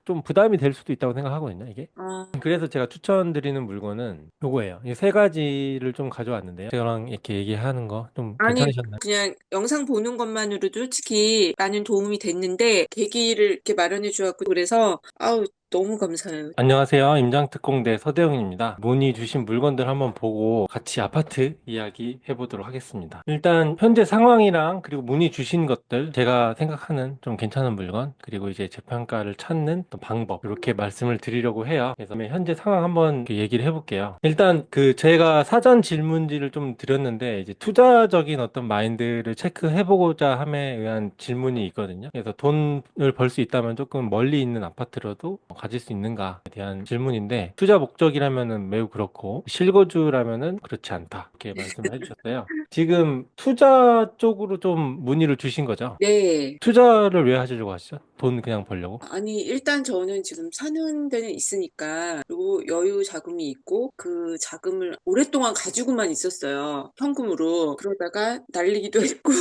좀 부담이 될 수도 있다고 생각하거든요, 이게. 아, 그래서 제가 추천드리는 물건은 요거예요. 이 세 가지를 좀 가져왔는데요. 저랑 이렇게 얘기하는 거 좀 아니, 괜찮으셨나요? 그냥 영상 보는 것만으로도 솔직히 많은 도움이 됐는데, 계기를 이렇게 마련해 주었고, 그래서, 아우, 너무 감사해요. 안녕하세요. 임장특공대 서대웅입니다. 문의 주신 물건들 한번 보고 같이 아파트 이야기 해보도록 하겠습니다. 일단 현재 상황이랑 그리고 문의 주신 것들 제가 생각하는 좀 괜찮은 물건 그리고 이제 재판가를 찾는 또 방법 이렇게 말씀을 드리려고 해요. 그래서 현재 상황 한번 이렇게 얘기를 해볼게요. 일단 그 제가 사전 질문지를 좀 드렸는데 이제 투자적인 어떤 마인드를 체크해보고자 함에 의한 질문이 있거든요. 그래서 돈을 벌 수 있다면 조금 멀리 있는 아파트로도 가질 수 있는가에 대한 질문인데 투자 목적이라면은 매우 그렇고 실거주라면은 그렇지 않다 이렇게 말씀을 해주셨어요. 지금 투자 쪽으로 좀 문의를 주신 거죠? 네. 투자를 왜 하시려고 하시죠? 돈 그냥 벌려고? 아니, 일단 저는 지금 사는 데는 있으니까, 그리고 여유 자금이 있고, 그 자금을 오랫동안 가지고만 있었어요. 현금으로. 그러다가 날리기도 했고,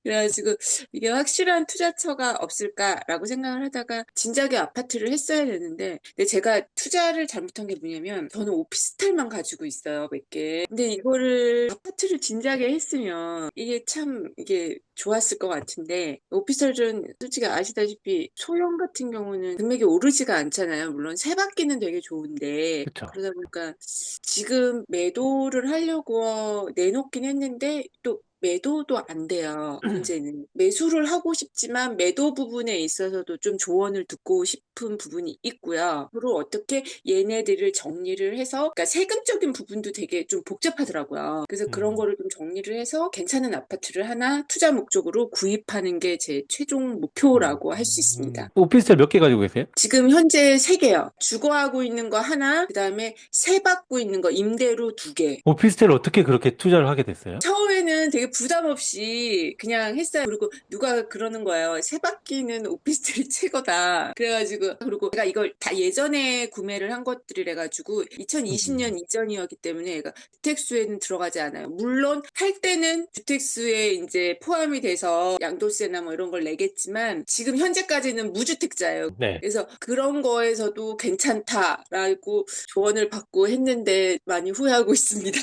그래가지고 이게 확실한 투자처가 없을까라고 생각을 하다가 진작에 아파트를 했어야 되는데, 근데 제가 투자를 잘못한 게 뭐냐면, 저는 오피스텔만 가지고 있어요, 몇 개. 근데 이거를 아파트를 진작에 했으면 이게 참 이게 좋았을 것 같은데, 오피스텔은 솔직히 아시다시피 소형 같은 경우는 금액이 오르지가 않잖아요. 물론 세 바퀴는 되게 좋은데, 그쵸? 그러다 보니까 지금 매도를 하려고 내놓긴 했는데 또 매도도 안 돼요. 문제는 매수를 하고 싶지만 매도 부분에 있어서도 좀 조언을 듣고 싶은 부분이 있고요. 그리고 어떻게 얘네들을 정리를 해서 그러니까 세금적인 부분도 되게 좀 복잡하더라고요. 그래서 그런 음. 거를 좀 정리를 해서 괜찮은 아파트를 하나 투자 목적으로 구입하는 게 제 최종 목표라고 할 수 있습니다. 오피스텔 몇 개 가지고 계세요? 지금 현재 3개요. 주거하고 있는 거 하나, 그다음에 세 받고 있는 거 임대로 2개. 오피스텔 어떻게 그렇게 투자를 하게 됐어요? 처음에는 되게 부담 없이 그냥 했어요. 그리고 누가 그러는 거예요. 세 바퀴는 오피스텔이 최고다. 그래가지고, 그리고 제가 이걸 다 예전에 구매를 한 것들이라 가지고 2020년 이전이었기 때문에 얘가 주택수에는 들어가지 않아요. 물론 할 때는 주택수에 이제 포함이 돼서 양도세나 뭐 이런 걸 내겠지만 지금 현재까지는 무주택자예요. 네. 그래서 그런 거에서도 괜찮다라고 조언을 받고 했는데 많이 후회하고 있습니다.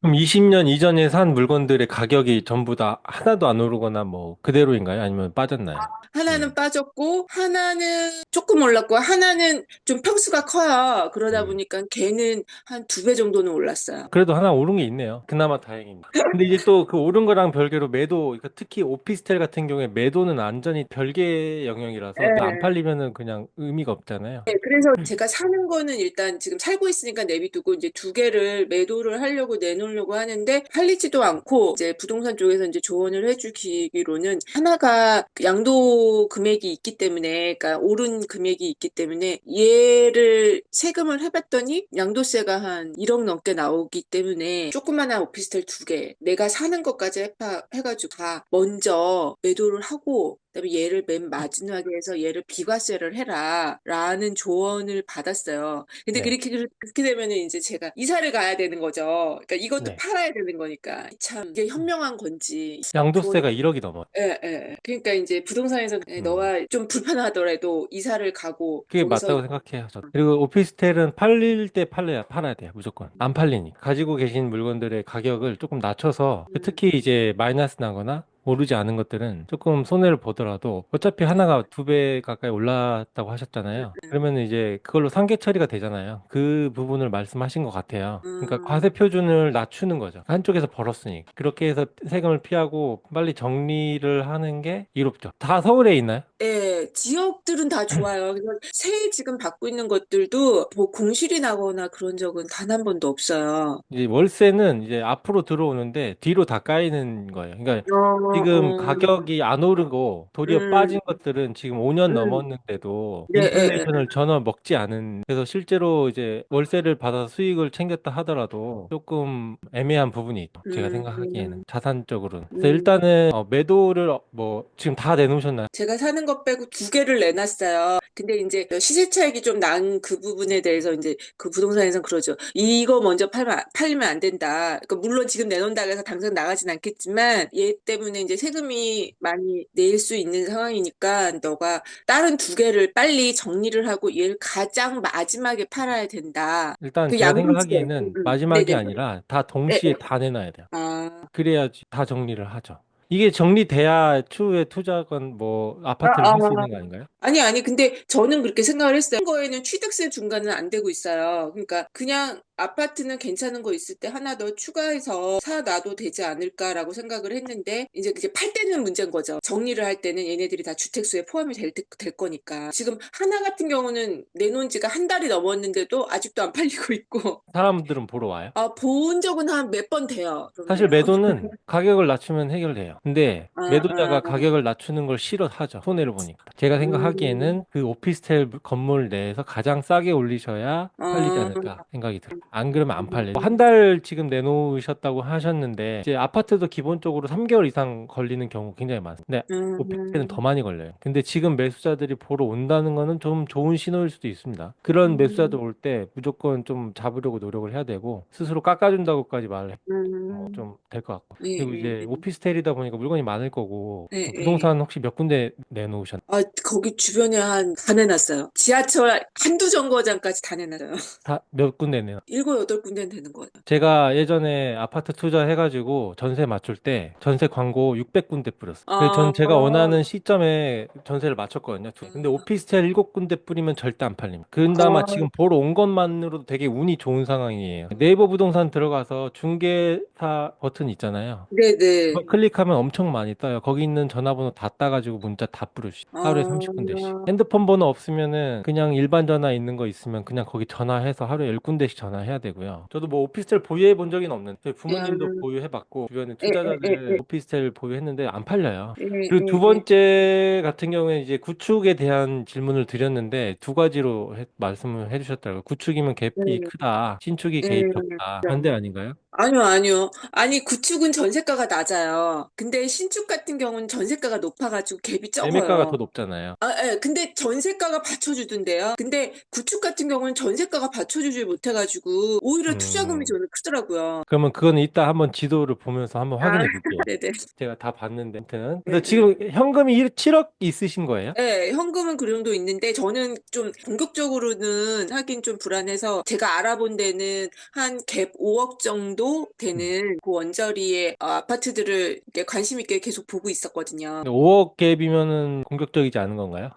그럼 20년 이전에 산 물건들의 가격이 전부 다 하나도 안 오르거나 뭐 그대로인가요? 아니면 빠졌나요? 하나는 네. 빠졌고, 하나는 조금 올랐고, 하나는 좀 평수가 커요. 그러다 네. 보니까 걔는 한 2배 정도는 올랐어요. 그래도 하나 오른 게 있네요. 그나마 다행입니다. 근데 이제 또 그 오른 거랑 별개로 매도, 그러니까 특히 오피스텔 같은 경우에 매도는 완전히 별개 영역이라서 안 예. 팔리면은 그냥 의미가 없잖아요. 네, 그래서 제가 사는 거는 일단 지금 살고 있으니까 내비두고 이제 2개를 매도를 하려고 내놓으려고 하는데 팔리지도 않고 이제 부동산 쪽에서 이제 조언을 해주기로는 하나가 양도 금액이 있기 때문에 그러니까 오른 금액이 있기 때문에 얘를 세금을 해봤더니 양도세가 한 1억 넘게 나오기 때문에 조그마한 오피스텔 2개 내가 사는 것까지 해가지고 다 먼저 매도를 하고 그다음에 얘를 맨 마지막에 해서 얘를 비과세를 해라 라는 조언을 받았어요. 근데 네. 그렇게 되면은 이제 제가 이사를 가야 되는 거죠. 그러니까 이것도 네. 팔아야 되는 거니까 참 이게 현명한 건지 조언을 양도세가 1억이 넘어요. 예, 예. 그러니까 이제 부동산에서 음. 너가 좀 불편하더라도 이사를 가고 그게 거기서 맞다고 생각해요. 그리고 오피스텔은 팔릴 때 팔아야 돼요. 무조건. 안 팔리니까. 가지고 계신 물건들의 가격을 조금 낮춰서 특히 이제 마이너스 나거나 오르지 않은 것들은 조금 손해를 보더라도 어차피 하나가 2배 가까이 올랐다고 하셨잖아요. 그러면 이제 그걸로 상계 처리가 되잖아요. 그 부분을 말씀하신 것 같아요. 그러니까 음, 과세 표준을 낮추는 거죠. 한쪽에서 벌었으니까. 그렇게 해서 세금을 피하고 빨리 정리를 하는 게 이롭죠. 다 서울에 있나요? 예, 지역들은 다 좋아요. 그래서 세 지금 받고 있는 것들도 뭐 공실이 나거나 그런 적은 단 한 번도 없어요. 이제 월세는 이제 앞으로 들어오는데 뒤로 다 까이는 거예요. 그러니까 어, 지금 어, 가격이 안 오르고 도리어 음, 빠진 것들은 지금 5년 음, 넘었는데도 네, 예, 예. 인플레이션을 전혀 먹지 않은 그래서 실제로 이제 월세를 받아서 수익을 챙겼다 하더라도 조금 애매한 부분이 있죠. 제가 생각하기에는 음, 자산적으로는. 그래서 음. 일단은 매도를 뭐 지금 다 내놓으셨나요? 제가 사는 거 빼고 두 개를 내놨어요. 근데 이제 시세 차익이 좀 난 그 부분에 대해서 이제 그 부동산에서는 그러죠. 이거 먼저 팔리면 안 된다. 그러니까 물론 지금 내놓는다고 해서 당장 나가진 않겠지만 얘 때문에 이제 세금이 많이 낼 수 있는 상황이니까 너가 다른 두 개를 빨리 정리를 하고 얘를 가장 마지막에 팔아야 된다. 일단 그 제가 양도세. 생각하기에는 마지막이 네네. 아니라 다 네. 동시에 다 내놔야 돼요. 아, 그래야지 다 정리를 하죠. 이게 정리돼야 추후에 투자건 뭐 아, 아파트를 살 수 아. 있는 거 아닌가요? 아니, 근데 저는 그렇게 생각을 했어요. 한 거에는 취득세 중과는 안 되고 있어요. 그러니까 그냥 아파트는 괜찮은 거 있을 때 하나 더 추가해서 사놔도 되지 않을까라고 생각을 했는데 이제 팔 때는 문제인 거죠. 정리를 할 때는 얘네들이 다 주택수에 포함이 될 거니까. 지금 하나 같은 경우는 내놓은 지가 한 달이 넘었는데도 아직도 안 팔리고 있고. 사람들은 보러 와요. 아, 본 적은 한 몇 번 돼요. 사실 그러면은. 매도는 가격을 낮추면 해결돼요. 근데 아, 매도자가 아, 가격을 낮추는 걸 싫어하죠. 손해를 보니까. 제가 음, 생각하기에는 그 오피스텔 건물 내에서 가장 싸게 올리셔야 팔리지 아, 않을까 생각이 들어요. 안 그러면 안 팔려요. 한 달 지금 내놓으셨다고 하셨는데 이제 아파트도 기본적으로 3개월 이상 걸리는 경우 굉장히 많습니다. 근데 오피스텔은 더 음, 많이 걸려요. 근데 지금 매수자들이 보러 온다는 거는 좀 좋은 신호일 수도 있습니다. 그런 매수자들 음, 올 때 무조건 좀 잡으려고 노력을 해야 되고 스스로 깎아준다고까지 말을 음. 좀 될 것 같고. 예, 그리고 예, 이제 예. 오피스텔이다 보니까 물건이 많을 거고, 예, 예. 부동산 혹시 몇 군데 내놓으셨나요? 아, 거기 주변에 다 내놨어요. 지하철 한두 정거장까지 다 내놨어요. 다 몇 군데 내놨 일곱, 여덟 군데는 되는 거예요. 제가 예전에 아파트 투자해가지고 전세 맞출 때 전세 광고 600군데 뿌렸어요. 그래서 아, 전 제가 원하는 시점에 전세를 맞췄거든요. 근데 오피스텔 7군데 뿌리면 절대 안 팔립니다. 그나마 아, 지금 보러 온 것만으로도 되게 운이 좋은 상황이에요. 네이버 부동산 들어가서 중개사 버튼 있잖아요. 네네. 그거 클릭하면 엄청 많이 떠요. 거기 있는 전화번호 다 따가지고 문자 다 뿌려주시. 하루에 아, 30군데씩. 핸드폰 번호 없으면은 그냥 일반 전화 있는 거 있으면 그냥 거기 전화해서 하루에 10군데씩 전화해야 되고요. 저도 뭐 오피스텔 보유해 본 적은 없는데 저희 부모님도 음, 보유해 봤고 주변에 예, 예, 예, 투자자들 오피스텔 보유했는데 안 팔려요. 예, 그리고 두 예, 예. 번째 같은 경우에 이제 구축에 대한 질문을 드렸는데 두 가지로 말씀을 해주셨더라고요. 구축이면 갭이 예, 크다. 신축이 갭이 예. 적다. 반대 아닌가요? 아니요, 아니요. 아니, 구축은 전세가가 낮아요. 근데 신축 같은 경우는 전세가가 높아가지고 갭이 매매가가 적어요. 더 높잖아요. 아, 예. 근데 전세가가 받쳐주던데요. 근데 구축 같은 경우는 전세가가 받쳐주질 못해가지고 오히려 투자금이 음. 저는 크더라고요. 그러면 그거는 이따 한번 지도를 보면서 한번 아, 확인해 볼게요. 네네. 제가 다 봤는데. 아무튼. 예, 그래서 예. 지금 현금이 7억 있으신 거예요? 네, 현금은 그 정도 있는데 저는 좀 본격적으로는 하긴 좀 불안해서 제가 알아본 데는 한 갭 5억 정도 되는 그 원저리의 아파트들을 이렇게 관심 있게 계속 보고 있었거든요. 5억 갭이면은 공격적이지 않은 건가요?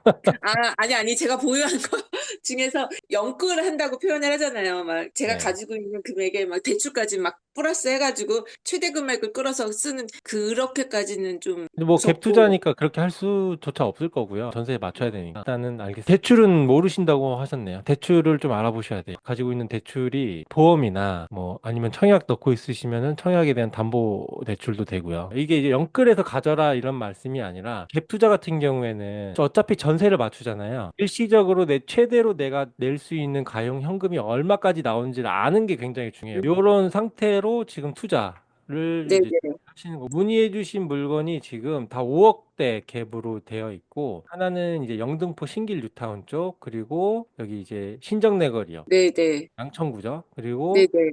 아, 아니, 제가 보유한 거 중에서 영끌 한다고 표현을 하잖아요. 막 제가 네. 가지고 있는 금액에 막 대출까지 막 플러스 해가지고 최대 금액을 끌어서 쓰는 그렇게까지는 좀 근데 뭐 갭 무섭고. 투자니까 그렇게 할 수조차 없을 거고요. 전세에 맞춰야 되니까. 일단은 알겠습니다. 대출은 모르신다고 하셨네요. 대출을 좀 알아보셔야 돼요. 가지고 있는 대출이 보험이나 뭐 아니면 청약 넣고 있으시면은 청약에 대한 담보 대출도 되고요. 이게 이제 영끌에서 가져라 이런 말씀이 아니라 갭 투자 같은 경우에는 어차피 전세를 맞추잖아요. 일시적으로 내 최대로 내가 낼 수 있는 가용 현금이 얼마까지 나오는지를 아는 게 굉장히 중요해요. 이런 상태로 지금 투자를 이제 네네. 하시는 거. 문의해주신 물건이 지금 다 5억대 갭으로 되어 있고, 하나는 이제 영등포 신길 뉴타운 쪽, 그리고 여기 이제 신정내거리요. 네네. 양천구죠. 그리고 네네.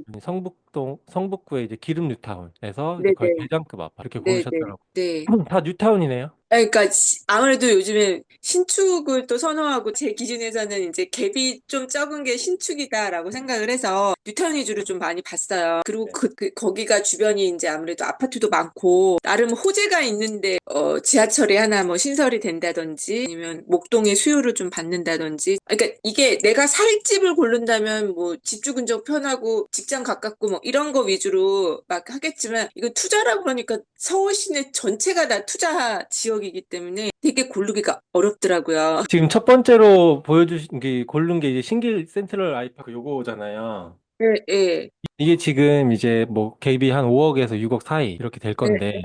성북구에 이제 기름 뉴타운에서 이제 거의 네네. 대장급 아파트 이렇게 네네. 고르셨더라고요. 네. 다 뉴타운이네요. 그러니까 아무래도 요즘에 신축을 또 선호하고 제 기준에서는 이제 갭이 좀 적은 게 신축이다라고 생각을 해서 뉴타운 위주로 좀 많이 봤어요. 그리고 거기가 주변이 이제 아무래도 아파트도 많고 나름 호재가 있는데 지하철이 하나 뭐 신설이 된다든지 아니면 목동의 수요를 좀 받는다든지 그러니까 이게 내가 살 집을 고른다면 뭐 집주 근적 편하고 직장 가깝고 뭐 이런 거 위주로 막 하겠지만 이거 투자라고 그러니까 서울 시내 전체가 다 투자 지역이기 때문에 되게 고르기가 어렵더라고요. 지금 첫 번째로 보여주신 게 고른 게 이제 신길 센트럴 아이파크 요거잖아요. 예, 예, 이게 지금 이제 뭐 갭이 한 5억에서 6억 사이 이렇게 될 예, 건데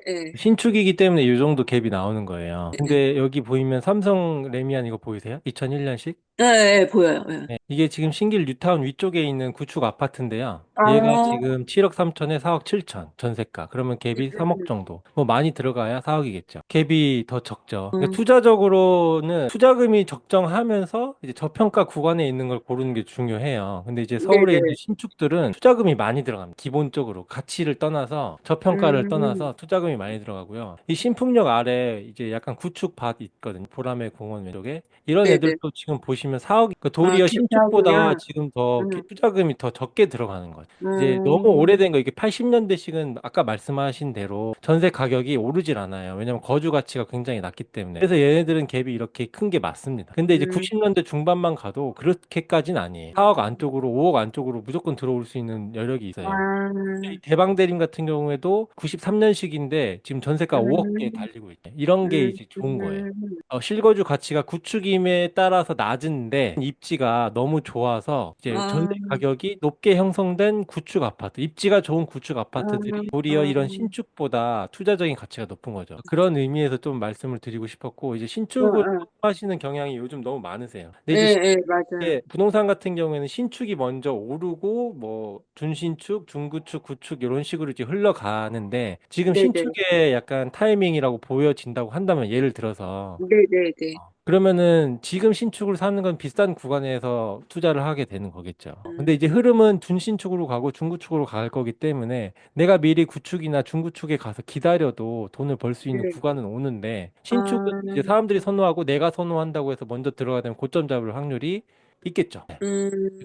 예, 예, 신축이기 때문에 이 정도 갭이 나오는 거예요. 예. 근데 여기 보이면 삼성 레미안 이거 보이세요? 2001년식? 네, 보여요. 예. 네, 이게 지금 신길 뉴타운 위쪽에 있는 구축 아파트인데요. 얘가 아, 지금 7억 3천에 4억 7천 전세가. 그러면 갭이 3억 정도. 뭐 많이 들어가야 4억이겠죠. 갭이 더 적죠. 그러니까 음, 투자적으로는 투자금이 적정하면서 이제 저평가 구간에 있는 걸 고르는 게 중요해요. 근데 이제 서울에 있는 네네. 신축들은 투자금이 많이 들어갑니다. 기본적으로 가치를 떠나서 저평가를 음, 떠나서 투자금이 많이 들어가고요. 이 신풍역 아래 이제 약간 구축 밭 있거든요. 보라매 공원 왼쪽에. 이런 네네. 애들도 지금 보시면 4억, 아, 도리어 신축보다 기사하고요. 지금 더 음, 투자금이 더 적게 들어가는 거예요. 이제 너무 음, 오래된 거, 이게 80년대식은 아까 말씀하신 대로 전세 가격이 오르질 않아요. 왜냐면 거주 가치가 굉장히 낮기 때문에. 그래서 얘네들은 갭이 이렇게 큰 게 맞습니다. 근데 이제 음, 90년대 중반만 가도 그렇게까지는 아니에요. 4억 안쪽으로, 5억 안쪽으로 무조건 들어올 수 있는 여력이 있어요. 이 아, 대방대림 같은 경우에도 93년식인데 지금 전세가 5억대에 음, 달리고 있대. 이런 게 음, 이제 좋은 거예요. 음, 실거주 가치가 구축임에 따라서 낮은데 입지가 너무 좋아서 이제 전세 아, 가격이 높게 형성된 구축 아파트, 입지가 좋은 구축 아, 아파트들이 도리어 아, 이런 신축보다 투자적인 가치가 높은 거죠. 그런 의미에서 좀 말씀을 드리고 싶었고, 이제 신축을 하시는 경향이 요즘 너무 많으세요. 근데 예, 이제 예, 맞아요. 이게 부동산 같은 경우에는 신축이 먼저 오르고 뭐 준신축, 중구축, 구축 이런 식으로 이제 흘러가는데 지금 네네. 신축의 약간 타이밍이라고 보여진다고 한다면 예를 들어서 네네네. 그러면은 지금 신축을 사는 건 비싼 구간에서 투자를 하게 되는 거겠죠. 근데 이제 음, 흐름은 준신축으로 가고 중구축으로 갈 거기 때문에 내가 미리 구축이나 중구축에 가서 기다려도 돈을 벌 수 있는 네. 구간은 오는데 신축은 아, 이제 사람들이 선호하고 내가 선호한다고 해서 먼저 들어가야 되면 고점 잡을 확률이 있겠죠.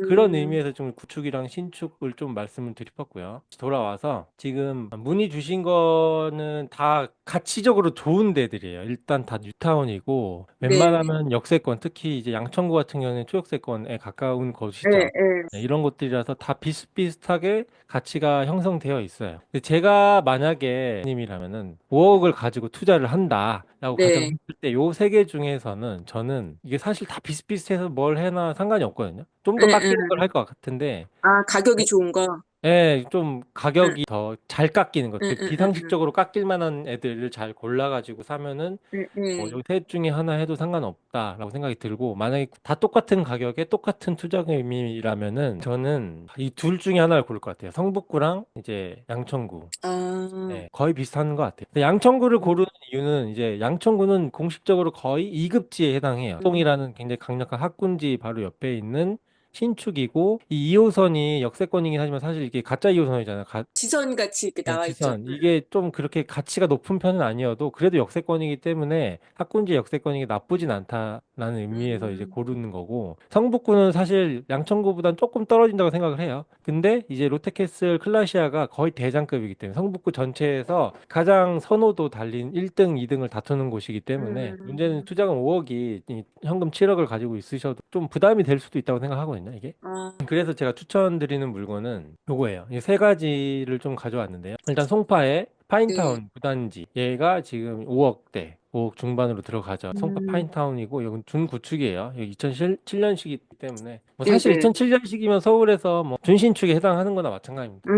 그런 음, 의미에서 좀 구축이랑 신축을 좀 말씀을 드렸고요. 돌아와서 지금 문의 주신 거는 다 가치적으로 좋은 데들이에요. 일단 다 뉴타운이고 네. 웬만하면 역세권, 특히 이제 양천구 같은 경우는 초역세권에 가까운 예, 곳이죠. 예. 네, 이런 곳들이라서 다 비슷비슷하게 가치가 형성되어 있어요. 근데 제가 만약에 님이라면은 5억을 가지고 투자를 한다라고 네. 가정했을 때 요 세 개 중에서는 저는 이게 사실 다 비슷비슷해서 뭘 해나 상관이 없거든요. 좀 예, 더 예. 깎이는 걸 할 것 같은데 아, 가격이 좋은 거. 예, 좀 응, 가격이 더 잘 깎이는 것. 응, 응, 응, 비상식적으로 깎일 만한 애들을 잘 골라가지고 사면은 응, 여기 응. 셋 중에 하나 해도 상관없다라고 생각이 들고, 만약에 다 똑같은 가격에 똑같은 투자금이라면은 저는 이 둘 중에 하나를 고를 것 같아요. 성북구랑 이제 양천구. 아, 네, 거의 비슷한 것 같아요. 근데 양천구를 음, 고르는 이유는 이제 양천구는 공식적으로 거의 2급지에 해당해요. 음. 동이라는 굉장히 강력한 학군지 바로 옆에 있는 신축이고, 이 2호선이 역세권이긴 하지만 사실 이게 가짜 2호선이잖아요. 지선 같이 이렇게 네, 나와 있죠. 지선. 이게 좀 그렇게 가치가 높은 편은 아니어도 그래도 역세권이기 때문에 학군지 역세권이 나쁘진 않다라는 의미에서 이제 음, 고르는 거고, 성북구는 사실 양천구보단 조금 떨어진다고 생각을 해요. 근데 이제 롯데캐슬 클라시아가 거의 대장급이기 때문에 성북구 전체에서 가장 선호도 달린 1등, 2등을 다투는 곳이기 때문에 문제는 음, 투자금 5억이 현금 7억을 가지고 있으셔도 좀 부담이 될 수도 있다고 생각하거든요, 이게. 아, 그래서 제가 추천드리는 물건은 요거예요. 이 세 가지를 좀 가져왔는데요. 일단 송파의 네. 파인타운 구단지. 얘가 지금 5억대, 5억 중반으로 들어가죠. 송파 음, 파인타운이고 이건 준구축이에요. 여기 2007년식이기 때문에 뭐 사실 네네. 2007년식이면 서울에서 뭐 준신축에 해당하는 거나 마찬가지입니다.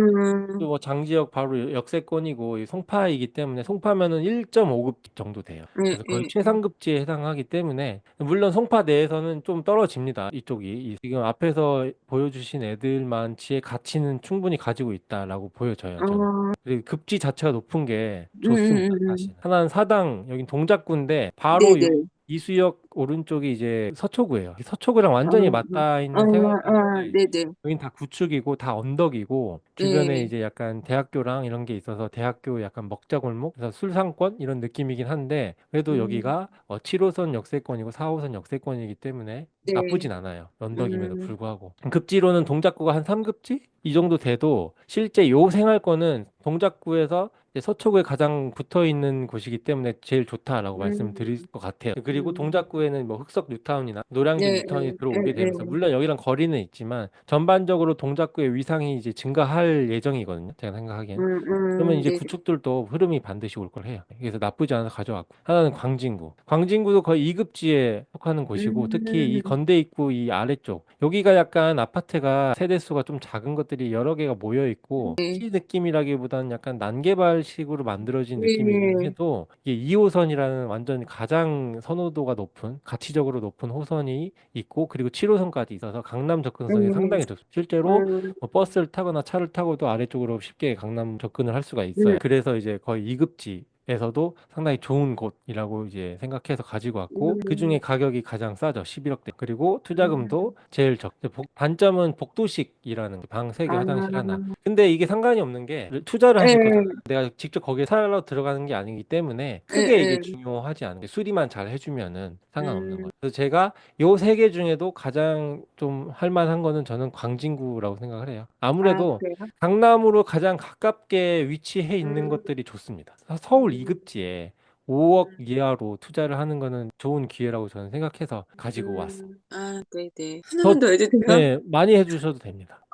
또 음, 뭐 장지역 바로 역세권이고 이 송파이기 때문에 송파면은 1.5급 정도 돼요. 예, 그래서 거의 예, 예. 최상급지에 해당하기 때문에 물론 송파 내에서는 좀 떨어집니다. 이쪽이 지금 앞에서 보여주신 애들만치의 가치는 충분히 가지고 있다라고 보여져요. 저는. 어, 그리고 급지 자체가 높은 게 좋습니다. 사실. 음. 하나는 사당 여긴 동작구인데 바로 요 네네. 이수역 오른쪽이 이제 서초구예요. 서초구랑 어, 완전히 맞닿아 있는 생활권인데 네네. 여긴 다 구축이고 다 언덕이고 주변에 네. 이제 약간 대학교랑 이런 게 있어서 대학교 약간 먹자골목 그래서 술상권 이런 느낌이긴 한데 그래도 음, 여기가 7호선 역세권이고 4호선 역세권이기 때문에 네. 나쁘진 않아요. 언덕임에도 음, 불구하고 급지로는 동작구가 한 3급지 이 정도 돼도 실제 요 생활권은 동작구에서 이제 서초구에 가장 붙어 있는 곳이기 때문에 제일 좋다라고 말씀을 드릴 음, 것 같아요. 그리고 음. 동작구에는 뭐 흑석 뉴타운이나 노량진 네, 뉴타운이 예, 들어오게 예, 되면서 물론 여기랑 거리는 있지만 전반적으로 동작구의 위상이 이제 증가할 예정이거든요. 제가 생각하기엔. 그러면 이제 네. 구축들도 흐름이 반드시 올 걸 해요. 그래서 나쁘지 않아서 가져왔고. 하나는 광진구. 광진구도 거의 2급지에 속하는 곳이고, 특히 이 음, 건대 입구 이 아래쪽. 여기가 약간 아파트가 세대수가 좀 작은 것들이 여러 개가 모여 있고, 네. 시 느낌이라기보다는 약간 난개발 옥탑식으로 만들어진 느낌이긴 네. 해도 이게 2호선이라는 완전 가장 선호도가 높은 가치적으로 높은 호선이 있고 그리고 7호선까지 있어서 강남 접근성이 음, 상당히 좋습니다. 실제로 음, 뭐 버스를 타거나 차를 타고도 아래쪽으로 쉽게 강남 접근을 할 수가 있어요. 음, 그래서 이제 거의 2급지 에서도 상당히 좋은 곳이라고 이제 생각해서 가지고 왔고 그중에 음, 가격이 가장 싸죠. 11억대. 그리고 음. 투자금도 제일 적. 단점은 복도식이라는 방 세 개 아, 화장실 하나. 근데 이게 상관이 없는 게 투자를 하실 거잖아요. 예, 내가 직접 거기에 살러 들어가는 게 아니기 때문에 예, 크게 이게 예. 중요하지 않은 게 수리만 잘 해주면은 상관없는 음, 거예요. 그래서 제가 요 세 개 중에도 가장 좀 할만한 거는 저는 광진구라고 생각을 해요. 아, 아무래도 그래요? 강남으로 가장 가깝게 위치해 있는 음, 것들이 좋습니다. 서울 음, 2급지에 5억 이하로 투자를 하는 거는 좋은 기회라고 저는 생각해서 가지고 왔습니다. 아, 네네. 하나만 더, 더 해도 돼요? 네, 많이 해주셔도 됩니다.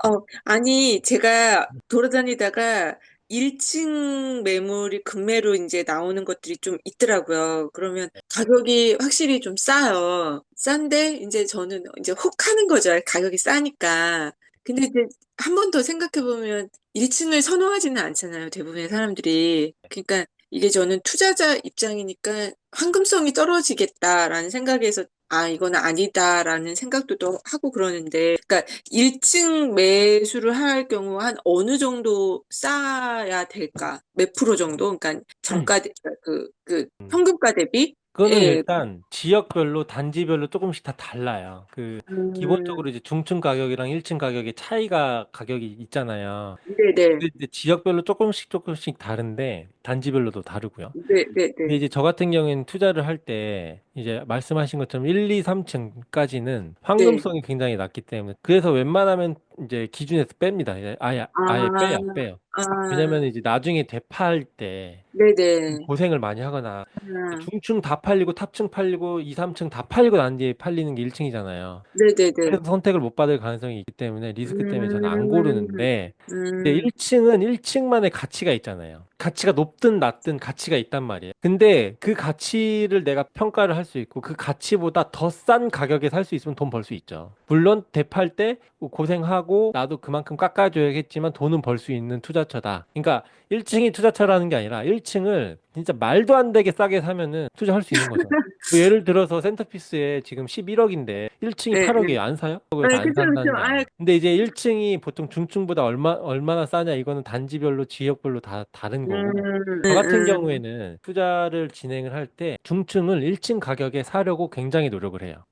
아니, 제가 돌아다니다가 1층 매물이 급매로 이제 나오는 것들이 좀 있더라고요. 그러면 가격이 확실히 좀 싸요. 싼데, 이제 저는 이제 혹 하는 거죠. 가격이 싸니까. 근데 이제 한 번 더 생각해보면 1층을 선호하지는 않잖아요. 대부분의 사람들이. 그러니까 이게 저는 투자자 입장이니까 황금성이 떨어지겠다라는 생각에서 이거는 아니다라는 생각도 또 하고 그러는데, 그러니까 1층 매수를 할 경우 한 어느 정도 싸야 될까? 몇 프로 정도? 그러니까 그 음. 평균가 대비? 그거는 예. 일단 지역별로 단지별로 조금씩 다 달라요. 음, 기본적으로 이제 중층 가격이랑 1층 가격의 차이가 가격이 있잖아요. 네네. 근데 이제 지역별로 조금씩 다른데 단지별로도 다르고요. 근데 네네네. 이제 저 같은 경우에는 투자를 할 때 이제 말씀하신 것처럼 1, 2, 3층까지는 네. 황금성이 굉장히 낮기 때문에 그래서 웬만하면 이제 기준에서 뺍니다. 이제 아예 아, 빼요. 왜냐면 아, 이제 나중에 되팔 때 네네. 고생을 많이 하거나 아, 중층 다 팔리고 탑층 팔리고 2, 3층 다 팔리고 난 뒤에 팔리는 게 1층이잖아요. 네네네. 그래서 선택을 못 받을 가능성이 있기 때문에 리스크 때문에 저는 안 음, 고르는데 근데 음, 1층은 1층만의 가치가 있잖아요. 가치가 높든 낮든 가치가 있단 말이에요. 근데 그 가치를 내가 평가를 할 수 있고 그 가치보다 더 싼 가격에 살 수 있으면 돈 벌 수 있죠. 물론 대팔 때 고생하고 나도 그만큼 깎아줘야겠지만 돈은 벌 수 있는 투자처다. 그러니까 1층이 투자처라는 게 아니라 1층을 진짜 말도 안 되게 싸게 사면은 투자할 수 있는 거죠. 뭐 예를 들어서 센터피스에 지금 11억인데 1층이 예, 8억이에요. 예. 안 사요? 그래서 안 그쵸, 그쵸. 산다는 게 아니에요. 근데 이제 1층이 보통 중층보다 얼마나 싸냐 이거는 단지별로 지역별로 다 다른 거고. 저 같은 경우에는 투자를 진행을 할 때 중층을 1층 가격에 사려고 굉장히 노력을 해요.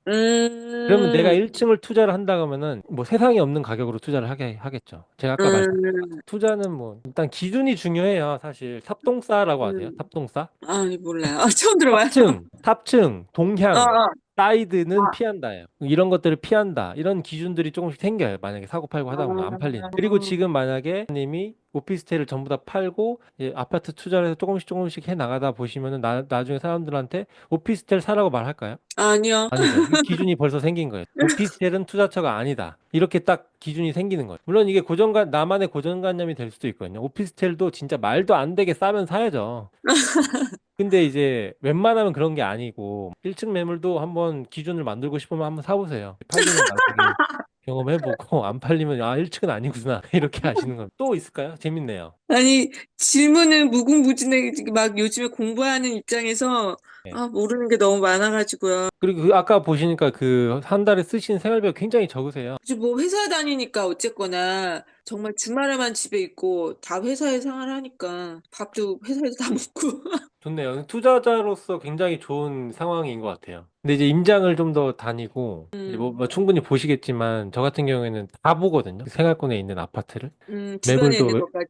그러면 내가 음, 1층을 투자를 한다 그러면은 뭐 세상에 없는 가격으로 투자를 하겠죠. 제가 아까 말씀드린 음, 것처럼 투자는 뭐 일단 기준이 중요해요. 사실 탑동싸라고 아세요? 음. 탑동싸? 몰라요. 처음 들어봐요. 탑층, 어, 동향, 어, 사이드는 어, 피한다예요. 이런 것들을 피한다. 이런 기준들이 조금씩 생겨요. 만약에 사고 팔고 하다 보면 안 팔리는. 그리고 지금 만약에 님이 오피스텔을 전부 다 팔고 이제 아파트 투자를 해서 조금씩 해 나가다 보시면은 나중에 사람들한테 오피스텔 사라고 말할까요? 아니요. 아니죠. 이 기준이 벌써 생긴 거예요. 오피스텔은 투자처가 아니다. 이렇게 딱 기준이 생기는 거예요. 물론 이게 나만의 고정관념이 될 수도 있거든요. 오피스텔도 진짜 말도 안 되게 싸면 사야죠. 근데 이제 웬만하면 그런 게 아니고 1층 매물도 한번 기준을 만들고 싶으면 한번 사보세요. 팔리면 나중에 경험해보고 안 팔리면 1층은 아니구나 이렇게 하시는 건 또 있을까요? 재밌네요. 아니, 질문은 무궁무진해. 막 요즘에 공부하는 입장에서, 네. 모르는 게 너무 많아가지고요. 그리고 아까 보시니까 그 한 달에 쓰신 생활비가 굉장히 적으세요. 이제 뭐 회사 다니니까 어쨌거나 정말 주말에만 집에 있고 다 회사에 생활하니까 밥도 회사에서 다 먹고. 좋네요. 투자자로서 굉장히 좋은 상황인 것 같아요. 근데 이제 임장을 좀 더 다니고, 이제 뭐 충분히 보시겠지만, 저 같은 경우에는 다 보거든요. 생활권에 있는 아파트를. 주변에 있는 매물도 것까지.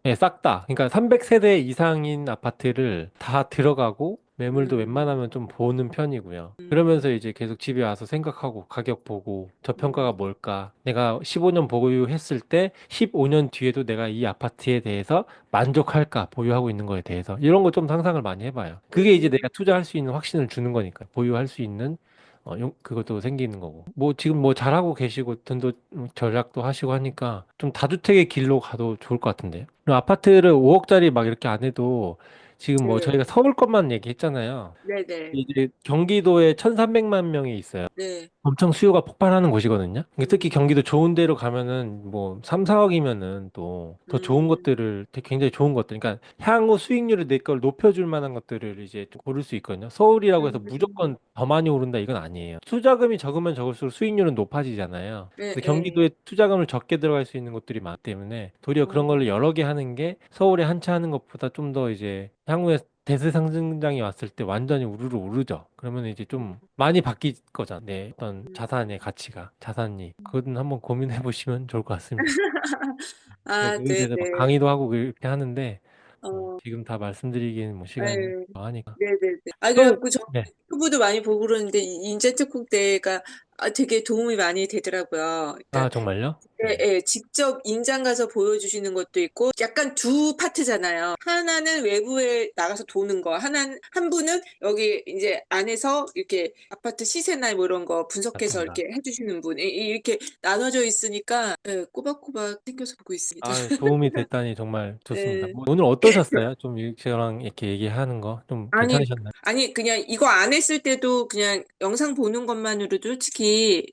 네, 싹 다. 그러니까 300세대 이상인 아파트를 다 들어가고 매물도 음, 웬만하면 좀 보는 편이고요. 음, 그러면서 이제 계속 집에 와서 생각하고 가격 보고 저평가가 음, 뭘까? 내가 15년 보유했을 때 15년 뒤에도 내가 이 아파트에 대해서 만족할까? 보유하고 있는 거에 대해서 이런 거 좀 상상을 많이 해봐요. 그게 이제 내가 투자할 수 있는 확신을 주는 거니까. 보유할 수 있는 그것도 생기는 거고. 뭐 지금 뭐 잘하고 계시고 돈도 절약도 하시고 하니까 좀 다주택의 길로 가도 좋을 것 같은데요. 그럼 아파트를 5억짜리 막 이렇게 안 해도 지금 뭐 네. 저희가 서울 것만 얘기했잖아요. 네네. 이제 경기도에 1,300만 명이 있어요. 네. 엄청 수요가 폭발하는 곳이거든요. 그러니까 특히 음, 경기도 좋은 데로 가면은 뭐 3, 4억이면은 또 더 좋은 음, 것들을 되게 굉장히 좋은 것들. 그러니까 향후 수익률을 내 걸 높여줄 만한 것들을 이제 좀 고를 수 있거든요. 서울이라고 해서 음, 무조건 더 많이 오른다 이건 아니에요. 투자금이 적으면 적을수록 수익률은 높아지잖아요. 네, 근데 네. 경기도에 투자금을 적게 들어갈 수 있는 곳들이 많기 때문에 도리어 그런 어, 걸로 여러 개 하는 게 서울에 한 채 하는 것보다 좀 더 이제 향후에 대세 상승장이 왔을 때 완전히 우르르 오르죠. 그러면 이제 좀 많이 바뀔 거잖아. 네, 어떤 자산의 가치가, 자산이. 그건 한번 고민해 보시면 좋을 것 같습니다. 제가 아, 그에 대해서 막 네네. 강의도 하고 그렇게 하는데, 어, 지금 다 말씀드리기에는 뭐 시간이 네. 하니까. 네네네. 아, 또, 그래갖고 저 네. 유튜브도 많이 보고 그러는데, 인재특공대가 되게 도움이 많이 되더라고요. 아, 그러니까 정말요? 예, 예, 직접 임장 가서 보여주시는 것도 있고, 약간 두 파트잖아요. 하나는 외부에 나가서 도는 거, 한 분은 여기 이제 안에서 이렇게 아파트 시세나 뭐 이런 거 분석해서 맞습니다. 이렇게 해주시는 분, 이렇게 나눠져 있으니까, 예, 꼬박꼬박 챙겨서 보고 있습니다. 아, 도움이 됐다니 정말 좋습니다. 예. 뭐 오늘 어떠셨어요? 좀 저랑 이렇게 얘기하는 거 좀 아니, 괜찮으셨나요? 아니, 그냥 이거 안 했을 때도 그냥 영상 보는 것만으로도 솔직히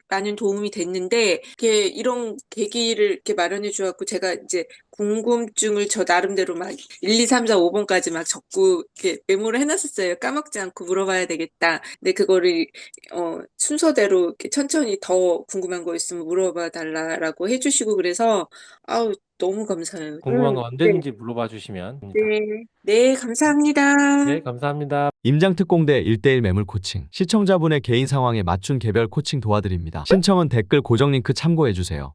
많은 도움이 됐는데, 이렇게 이런 계기를 이렇게 마련해 주었고, 제가 이제 궁금증을 저 나름대로 막 1, 2, 3, 4, 5번까지 막 적고, 이렇게 메모를 해놨었어요. 까먹지 않고 물어봐야 되겠다. 근데 그거를, 순서대로 이렇게 천천히 더 궁금한 거 있으면 물어봐 달라라고 해주시고, 그래서, 아우, 너무 감사해요. 궁금한 거 네, 언제든지 물어봐 주시면 됩니다. 네, 네, 감사합니다. 네, 감사합니다. 임장특공대 1대1 매물 코칭. 시청자분의 개인 상황에 맞춘 개별 코칭 도와드립니다. 신청은 댓글 고정 링크 참고해주세요.